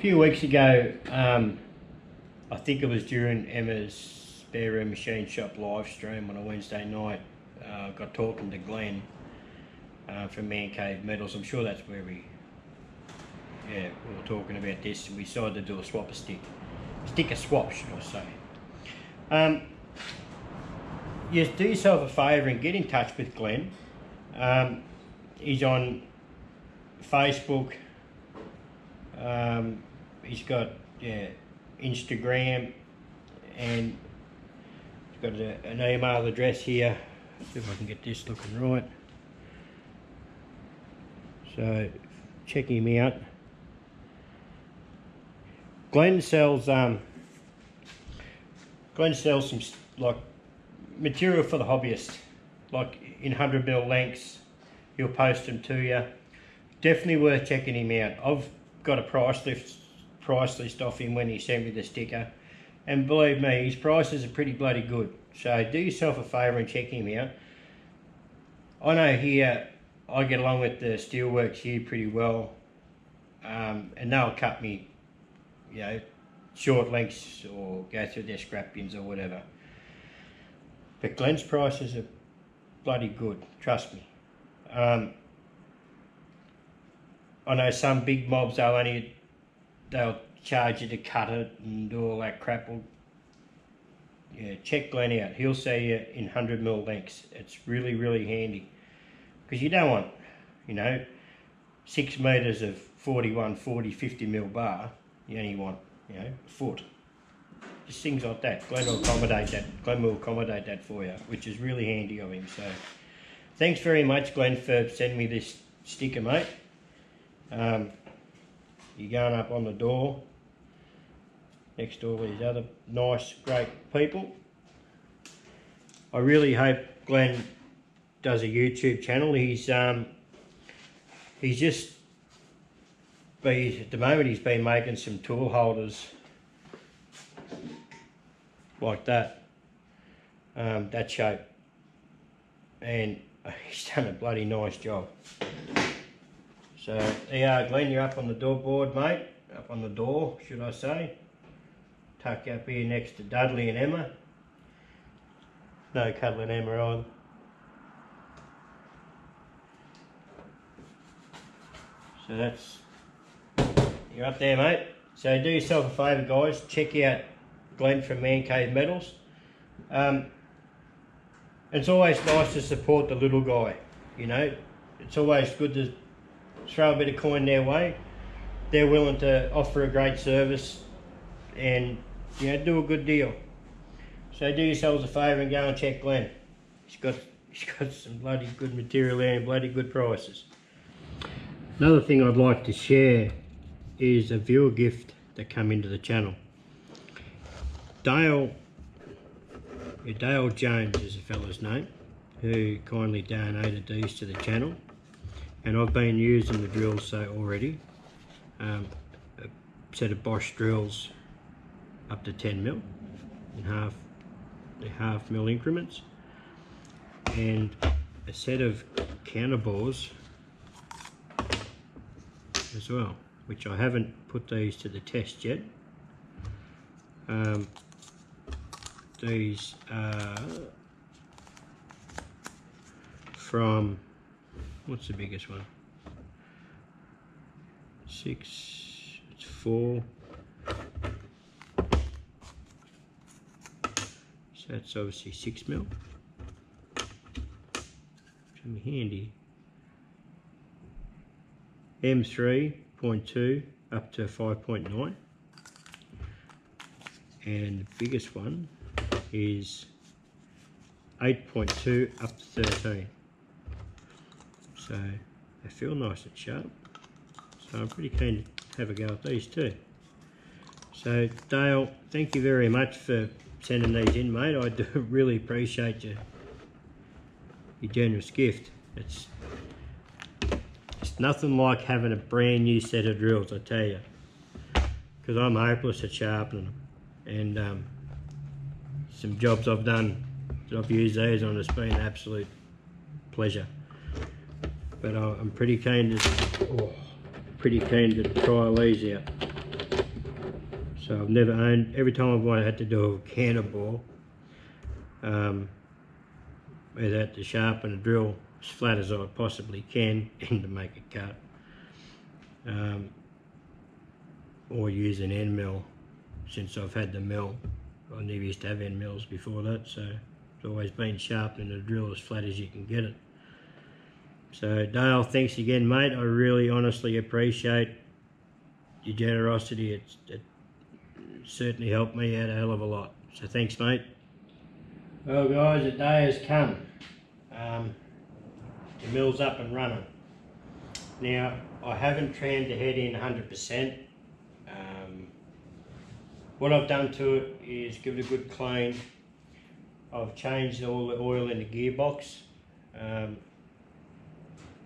few weeks ago, I think it was during Emma's spare room machine shop live stream on a Wednesday night, got talking to Glenn from Mancave Metals. I'm sure that's where we were talking about this, and we decided to do a swap a stick. Sticker swap, should I say. Yes, do yourself a favour and get in touch with Glenn. He's on Facebook. He's got Instagram, and he's got an email address here. See if I can get this looking right. So check him out. Glenn sells some like material for the hobbyist, like in 100mm lengths. He'll post them to you. Definitely worth checking him out. I've got a price list off him when he sent me the sticker, and believe me, his prices are pretty bloody good. So do yourself a favour and check him out. I know here I get along with the steelworks here pretty well, and they'll cut me, you know, short lengths or go through their scrap bins or whatever. But Glenn's prices are bloody good, trust me. I know some big mobs they'll charge you to cut it and do all that crap. Well, yeah, check Glenn out. He'll sell you in 100mm lengths. It's really, really handy, because you don't want, you know, 6 metres of 41, 40, 50mm bar. You only want, you know, a foot. Just things like that. Glenn will accommodate that. Glenn will accommodate that for you, which is really handy of him. So thanks very much, Glenn, for sending me this sticker, mate. You're going up on the door next to all these other nice, great people. I really hope Glenn does a YouTube channel. He's just at the moment he's been making some tool holders like that, that shape, and he's done a bloody nice job. So there you are, Glenn, you're up on the door board, mate. Up on the door, should I say. Tuck you up here next to Dudley and Emma. No cuddling Emma either. So that's, you're up there, mate. So do yourself a favour, guys. Check out Glenn from Mancave Metals. It's always nice to support the little guy, you know. It's always good to throw a bit of coin their way. They're willing to offer a great service and, you know, do a good deal. So do yourselves a favour and go and check Glenn. He's got some bloody good material there and bloody good prices. Another thing I'd like to share is a viewer gift that come into the channel. Dale Jones is the fella's name, who kindly donated these to the channel, and I've been using the drills so already. A set of Bosch drills up to 10mm in half mil increments, and a set of counterbores as well, which I haven't put these to the test yet. These are from, what's the biggest one? 4. So that's obviously 6mm. Come handy. M3.2 up to 5.9. And the biggest one is 8.2 up to 13. So they feel nice and sharp. So I'm pretty keen to have a go at these too. So Dale, thank you very much for sending these in, mate. I do really appreciate your generous gift. It's nothing like having a brand new set of drills, I tell you, because I'm hopeless at sharpening them. And some jobs I've done that I've used these on, it's been an absolute pleasure. But I'm pretty keen to try these out. So I've never owned, every time I've had to do a canter bore, I've had to sharpen a drill as flat as I possibly can and to make a cut. Or use an end mill since I've had the mill. I never used to have end mills before that, so it's always been sharpening the drill as flat as you can get it. So Dale, thanks again mate, I really honestly appreciate your generosity. It certainly helped me out a hell of a lot, so thanks mate. Well guys, the day has come. The mill's up and running. Now I haven't trammed the head in 100%. What I've done to it is give it a good clean. I've changed all the oil in the gearbox. That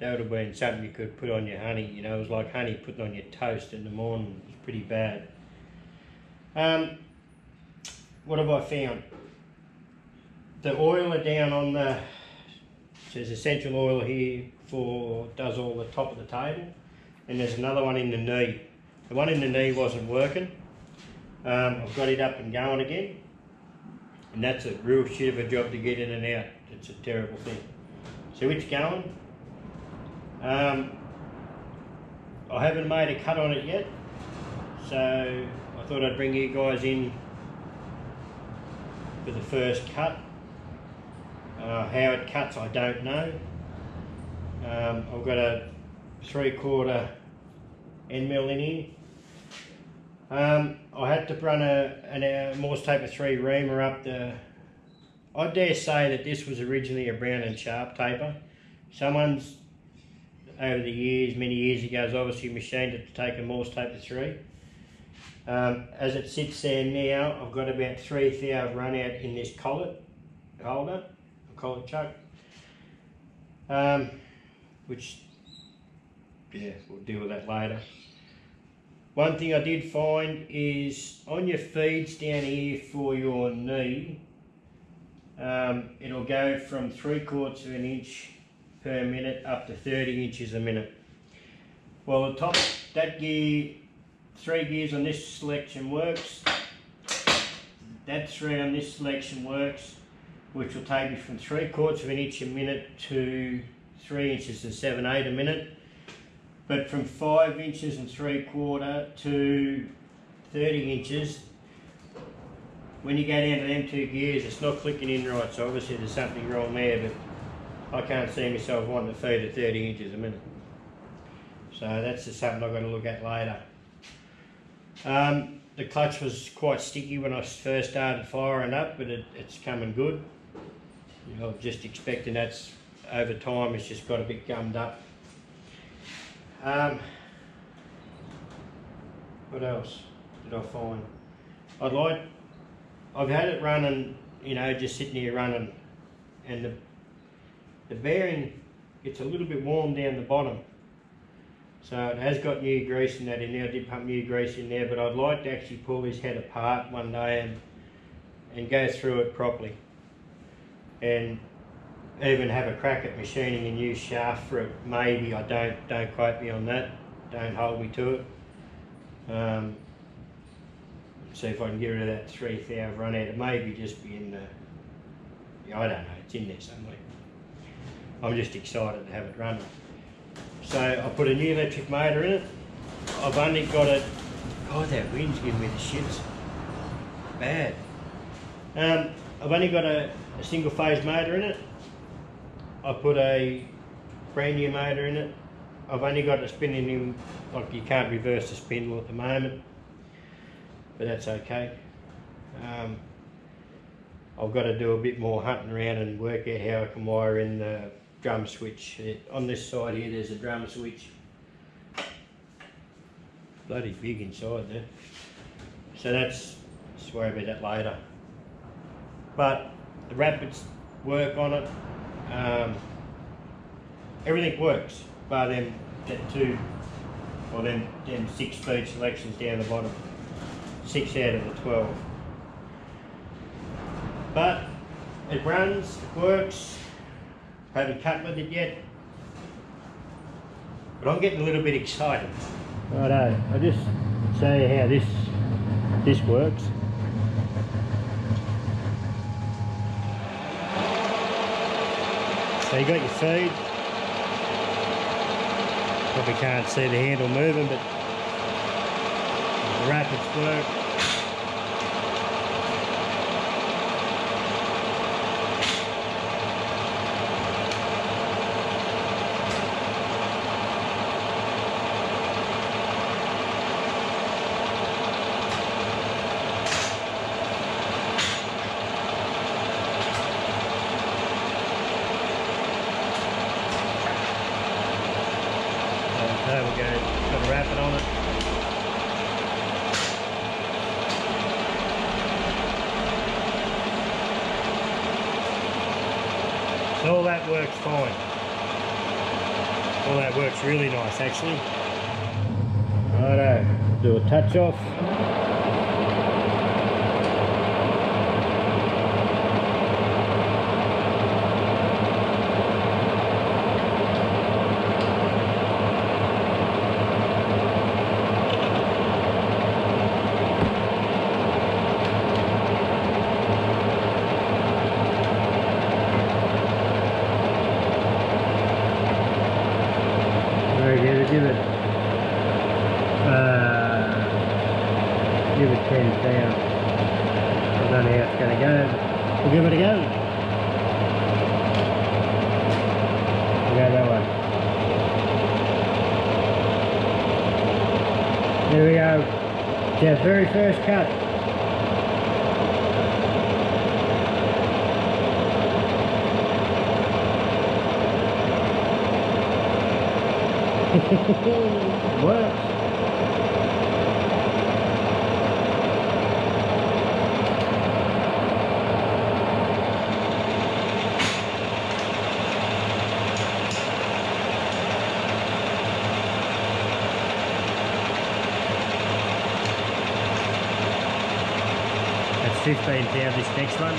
would have been something you could put on your honey, you know, it was like honey putting on your toast in the morning. It was pretty bad. What have I found? The oiler down on the, there's essential oil here does all the top of the table, and there's another one in the knee. The one in the knee wasn't working. I've got it up and going again, and that's a real shit of a job to get in and out. It's a terrible thing. So it's going. I haven't made a cut on it yet, so I thought I'd bring you guys in for the first cut. How it cuts I don't know. I've got a 3/4 end mill in here. I had to run a Morse Taper 3 reamer up the, I dare say that this was originally a Brown and Sharp taper. Someone's over the years, many years ago, has obviously machined it to take a Morse Taper 3. As it sits there now, I've got about 3 thou run out in this collet holder, a collet chuck, which, yeah, we'll deal with that later. One thing I did find is on your feeds down here for your knee, it'll go from 3/4 of an inch per minute up to 30 inches a minute. Well, the top, that gear, 3 gears on this selection works, that 3 on this selection works, which will take you from 3/4 of an inch a minute to 3 inches and 7/8 a minute. But from 5 inches and 3/4 to 30 inches, when you go down to them 2 gears, it's not clicking in right, so obviously there's something wrong there, but I can't see myself wanting to feed at 30 inches a minute. So that's just something I've got to look at later. The clutch was quite sticky when I first started firing up, but it's coming good. You know, I'm just expecting that's over time, it's just got a bit gummed up. What else did I find? I've had it running, you know, just sitting here running, and the bearing, it's a little bit warm down the bottom. So it has got new grease in that in there. I did pump new grease in there, but I'd like to actually pull this head apart one day and go through it properly. And even have a crack at machining a new shaft for it, maybe. I don't quote me on that, don't hold me to it. See if I can get rid of that 3 thou run out. It may be just be in the, yeah, I don't know, it's in there somewhere. I'm just excited to have it running. So I put a new electric motor in it. I've only got it, God, that wind's giving me the shits, bad. I've only got a single phase motor in it. I put a brand new motor in it. I've only got it spinning in, like you can't reverse the spindle at the moment, but that's okay. I've got to do a bit more hunting around and work out how I can wire in the drum switch. On this side here there's a drum switch. Bloody big inside there. So let's worry about that later. But the rapids work on it. Everything works, bar them 2 or them 6 speed selections down the bottom. 6 out of the 12. But it runs, it works. Haven't cut with it yet, but I'm getting a little bit excited. Righto, I'll just show you how this this works. So you got your feed. Probably can't see the handle moving, but the rapids work. There we go, got a rapid on it. So all that works fine. All that works really nice actually. Righto, do a touch off. Give it 10 down. I don't know how it's going to go. We'll give it a go. We'll go that way. There we go. It's our very first cut. Works. That's 15 down this next one.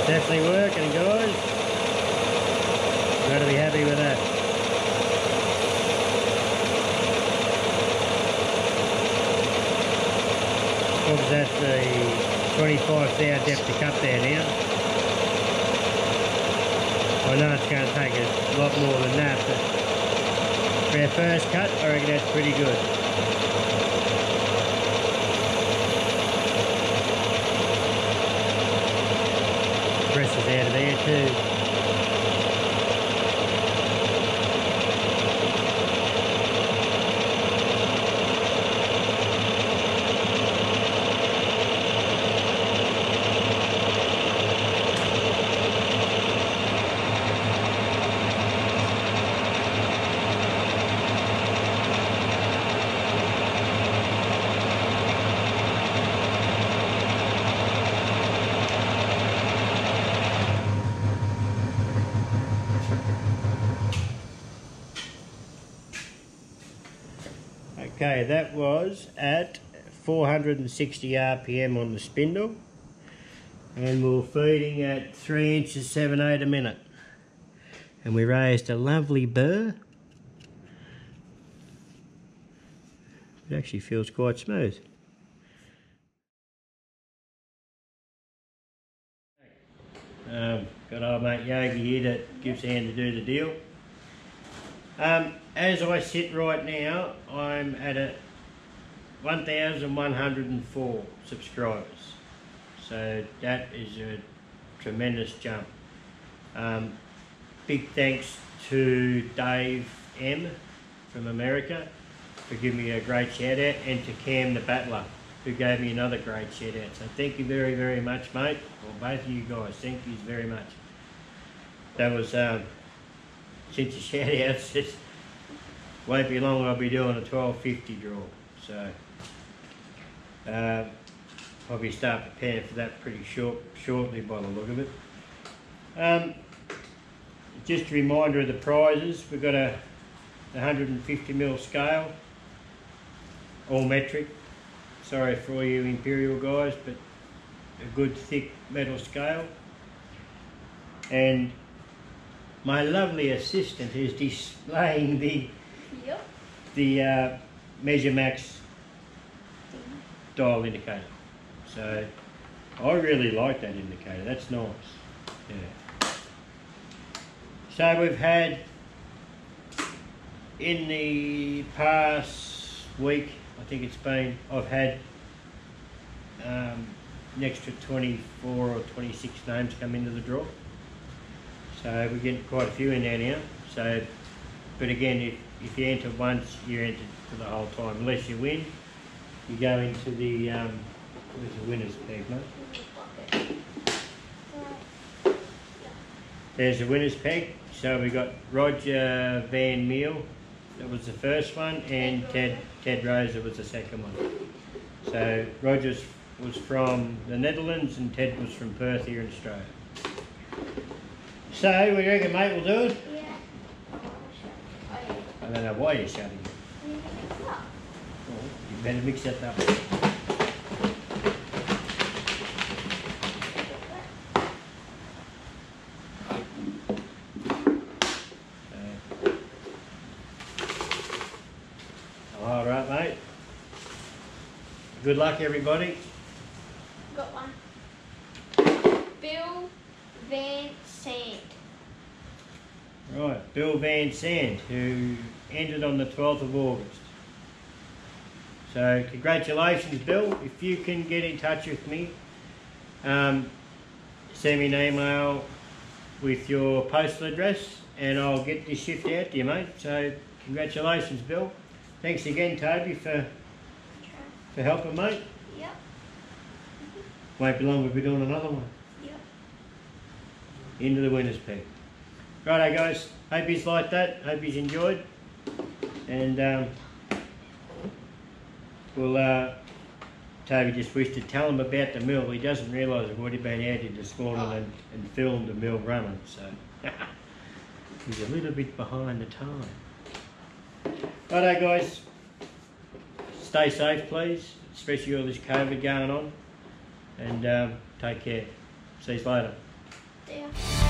Definitely working, guys. Got to be happy with that. What was that, the 25 thou depth to cut there now? I know it's going to take a lot more than that, but for our first cut, I reckon that's pretty good. Presses out of there too. Okay, that was at 460 RPM on the spindle, and we were feeding at 3 inches 7/8 a minute, and we raised a lovely burr. It actually feels quite smooth. Got old mate Yogi here that gives a hand to do the deal. As I sit right now, I'm at 1,104 subscribers, so that is a tremendous jump. Big thanks to Dave M from America for giving me a great shout out, and to Cam the Battler who gave me another great shout out. So thank you very, very much, mate. Or both of you guys, thank you very much. That was, since the shout outs, it won't be long I'll be doing a 12.50 draw. So, probably start preparing for that pretty shortly by the look of it. Just a reminder of the prizes. We've got a 150mm scale, all metric. Sorry for all you Imperial guys, but a good thick metal scale. And my lovely assistant is displaying the Measure Max dial indicator. So I really like that indicator. That's nice. Yeah. So we've had, in the past week, I think it's been, I've had an extra 24 or 26 names come into the draw. So we're getting quite a few in there now. So, but again, if you enter once, you're entered for the whole time. Unless you win, you go into the, where's the winner's peg, mate? There's the winner's peg. So we got Roger Van Meel, that was the first one, and Ted Rosa was the second one. So Roger was from the Netherlands and Ted was from Perth here in Australia. So, what do you reckon, mate, we'll do it? Yeah. I don't know why you're shouting. You better mix that up. All right, mate. Good luck, everybody. Got one. Bill Van Sant. Right, Bill Van Sant, who ended on the 12th of August. So congratulations, Bill. If you can get in touch with me, send me an email with your postal address and I'll get this shipped out to you, mate. So congratulations, Bill. Thanks again, Toby, for helping, mate. Yep. Won't be long, we'll be doing another one. Yep. Into the winner's peg. Righto, guys. Hope you like that. Hope you enjoyed. And Toby just wished to tell him about the mill. He doesn't realise I've already been out here this morning and filmed the mill running, so he's a little bit behind the time. Righto, guys. Stay safe, please, especially all this COVID going on. And take care. See you later. Yeah.